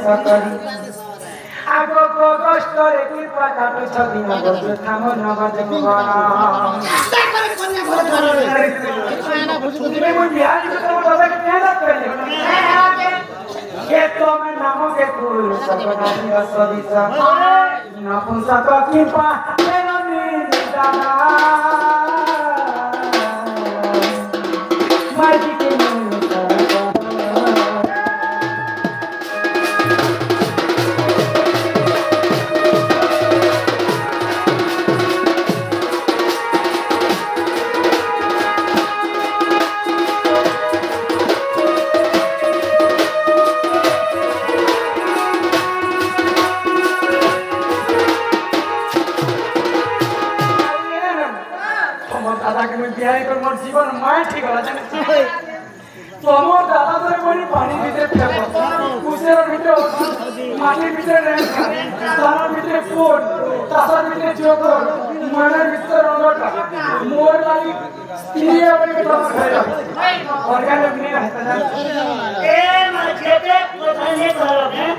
सकरी आगो को कष्टरे कृपा काटु छति नगद थामो नगद मगन मैं बिहार को तो दादा के मेहनत करले के तो मैं नामो के फूल सपना दिया सविसा नपुंसक कृपा मेरा निदाना माटी के जीवन माय ठीक होला जाने तोमर दादा तो कोनी पानी भीतर फेंको कुसेर भीतर माटी भीतर रह तारा भीतर कोड तासा भीतर जोकर माने भीतर रंगटा मोर वाली स्त्री वाली के पास खाया और क्या लोग नहीं रहता ना ए मार खेते कोठाने घर है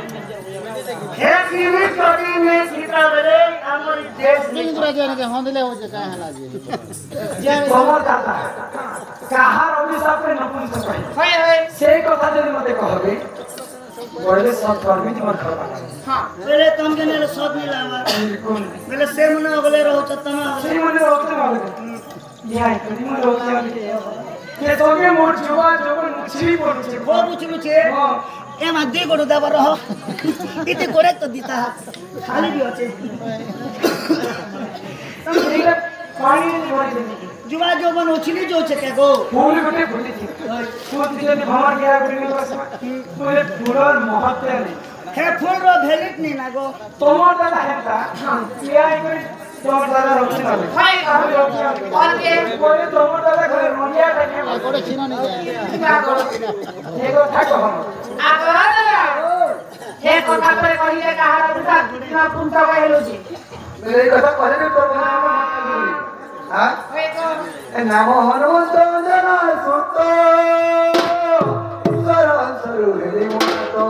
हे सीवी कड़ी में सीता बरे हमर देश में दूसरा जाने के होंदले हो जे का हला जे तोमर दादा কাহার অভিশাপ রে নপুংসক হয় হয় সেই কথা যদি মতে কহবে বলে সব কর্মী তোমার করবা हां বলে তুমি কেন সব নিলাম বিলকুল বলে সে মনে হলে রহত তমা সেই মনে রহতে বলে ইহাই তুমি মনে রহতে কে তোকে মোর জুবা জবন মুছি পড়ছে ও মুছি এ মাদি গড় দেবার রহ ইতে করে তো দিতা খালি দি আছে তুমি पानी जोड़ी दे जुवा जोबन उछली जो छके गो फूल गटे फुली थी सोच दिले भमर गया गुडी बस तोले फूलर महत्व नहीं हे फूल रो भेलिट नहीं ना गो तोमर दादा हेता किया एक तोमर दादा रोटी ना हाय और के कोई तोमर दादा घरे रोटिया खाके कोड़े छिना नहीं जाए ना करो एगो ठाको हम आगो हे কথা করে কহিলে কাহার পুতা না পুতা কইলো জি মেরে কথা করে রে তোর हाँ नाम हनुमंत जना सुत सरल सरु हेली मतो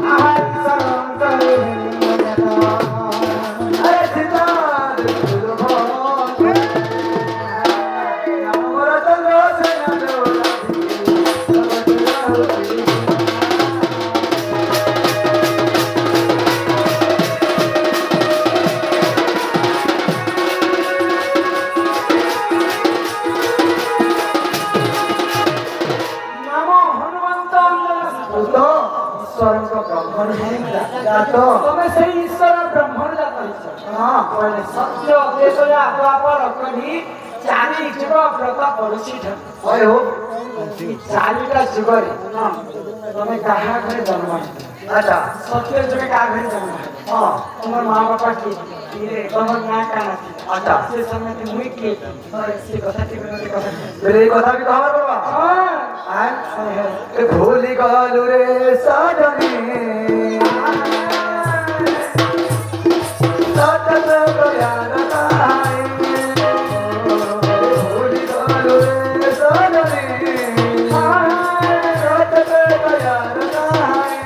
आहार सरल सरु हेली मतो अरे सितार सुरभो नामर चंद्र सेना देवता तो तुम्हें सही ईश्वर ब्रह्मण जाता हां पहले सत्य देशया द्वापर कली चाली जीव व्रत पड़ोसी होय हो चालीटा जीवरे हां तुम्हें कहा घरे जन्म अच्छा सत्य जगह का घरे जन्म हां तुम्हार मां बाप की रे तुम्हार ना काना अच्छा से समय में मुई के से कथा के मेरे कथा मेरे कथा भी खबर बाबा हां ए भूली गलु रे साजनी सतत प्रयाण ताई भूली गलु रे साजनी सतत प्रयाण ताई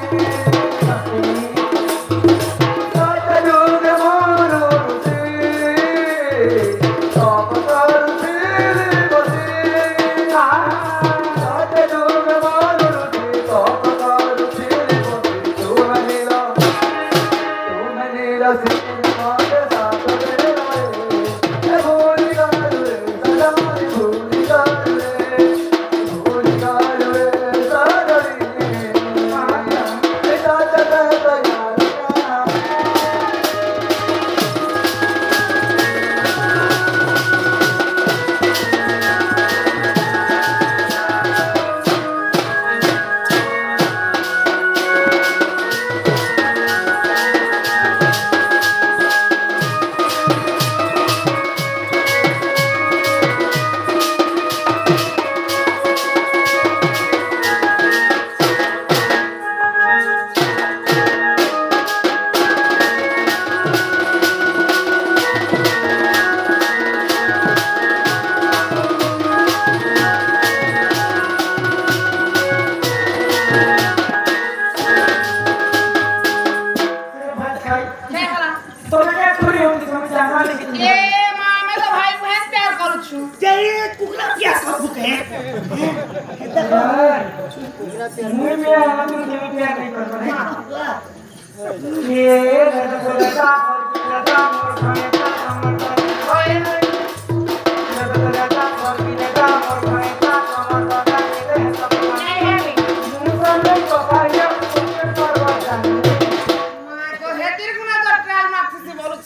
तुम्ही मी आहे ना तुम्ही नाही करतो नाही ये रजतलता फरकीलता मोर खायचा समर्पण होय रजतलता फरकीलता मोर खायचा समर्पण इथे समर्पण मुंगले तो कार्य परवडतात तो हेतिर गुणाचा ट्रायल मागची बोलूच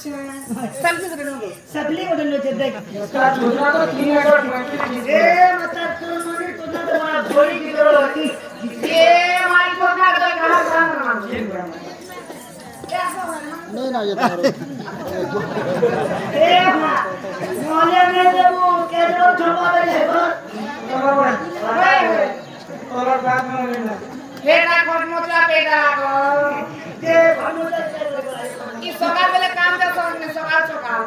सेल्फी कडे नको सगळी कडे नको देख त्या दुसरा तो 3 मिनिट माहिती ए मता तू नोनी तुझा तर मला गोळी दिलो होती ए माई तो ना तो घरा सांग ना नहीं ना ये तारो ए मोले में देबो केरो छपावे लेबो बरोबर और बात में लेना हेटा कोट मोचा पेटा लागो ते भानुदा ई सकाळ बेले काम जा सोडने सकाळ सकाळ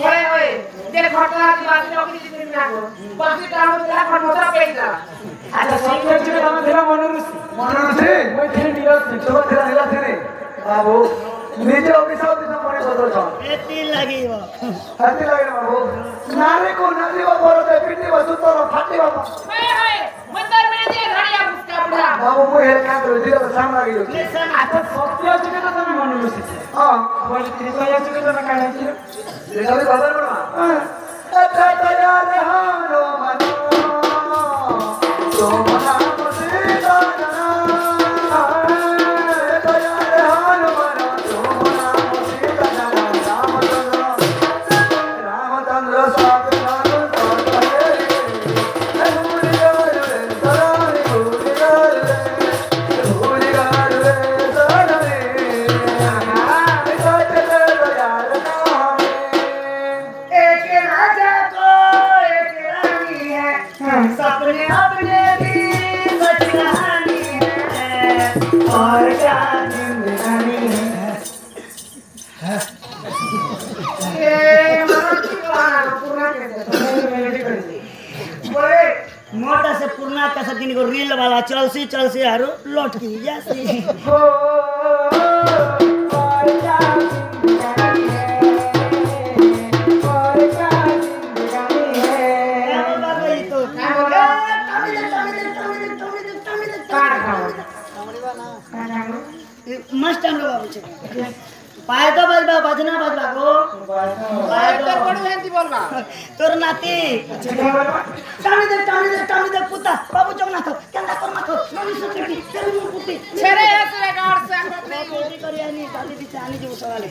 होय होय ते घटना की बात नोकरी दिली लागो बाकी काम तुला कोट मोचा पेटा आता सत्याची काम दिला म्हणून मैं थे दिला तो तेरा दिला थे रे बाबू निजे ऑफिस पणे बदल छ एती लागिवो हाती लागे बाबू नारे को नारी बा बोलत पिंडी बसू तो फाटी बाबा होय होय मंदर में दे घडिया बुसका बुडा बाबू मु हे काय करू दिला सांग लागिलो आता सत्याची काम तुम्ही म्हणून हां बोल ती तो याची काम काय नाही ते तुम्ही बदल म्हणा आता तयार हानो मनो तो मना मुसीदा सपने अपने भी सच कहानी है और क्या जिंदगानी है ए मराठी गाणं पूर्ण केलं बोले मोटा से पूर्णा का सकिन को रील वाला चलसी चलसी हारू लौट की जासी हो और क्या जिंदगानी है और क्या जिंदगानी है क्या बात है तो मस्त टाइम लगा बच्चे पाय तो बजबा बजना बजबा को पाय तर पडू हेंती बोलबा तोर नाती टाणी दे पुता बाबू जगन्नाथ केंदा कर माथो नमी सुटी तेरी मुर पुती छेरे हेतरे गाड से कोटी करियानी काली दिसे आनी जो सवाले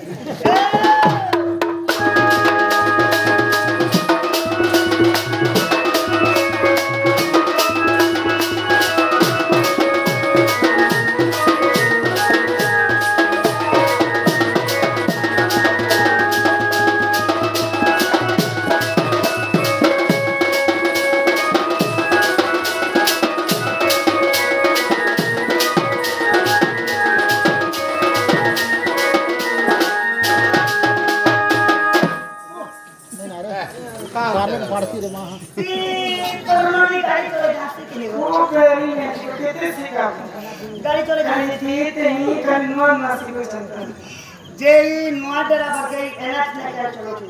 पड़ती रे मां कोरोना गाड़ी चले जाते के लिए वो फेरी ने केते सीखा गाड़ी चले गाड़ी जाते थी ते ही कन्वन नासी को चलता जे नोआ डेरा पर के एनएच ने क्या चलो छु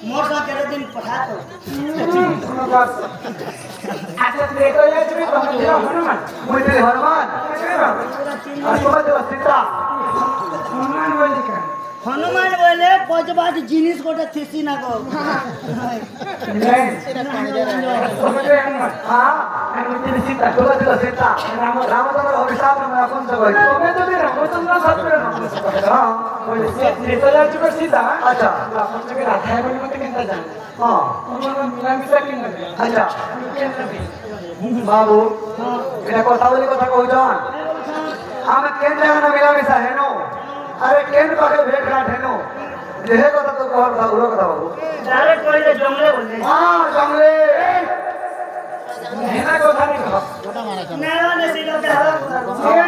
मोर सा तेरे दिन पठा तो बस अच्छा देखो ये जो हनुमान मुझे हनुमान असमत सीता हनुमान बोल दिखा हनुमान बोले पजबाज जिनिस गोटे थिसी ना को हां मुझे सीता तो सीता रामचंद्र अभिशाप में अपन सब है तुम्हें तो भी रामचंद्र साथ में हां बोले सीता जा चुका सीता अच्छा अपन जगह राधा है बोले मत केंदा जान हां हम मिला मिसा के ना अच्छा बाबू एटा कथावली कथा कहू जान हम केन जगह ना मिला मिसा है नो अरे केन पाके भेट घाट है नो जेहे कथा तो कहर था उरो कथा बाबू डायरेक्ट कोई जंगले बोले हां जंगले मेरा को था नहीं मेरा ने सीधा के हवा ये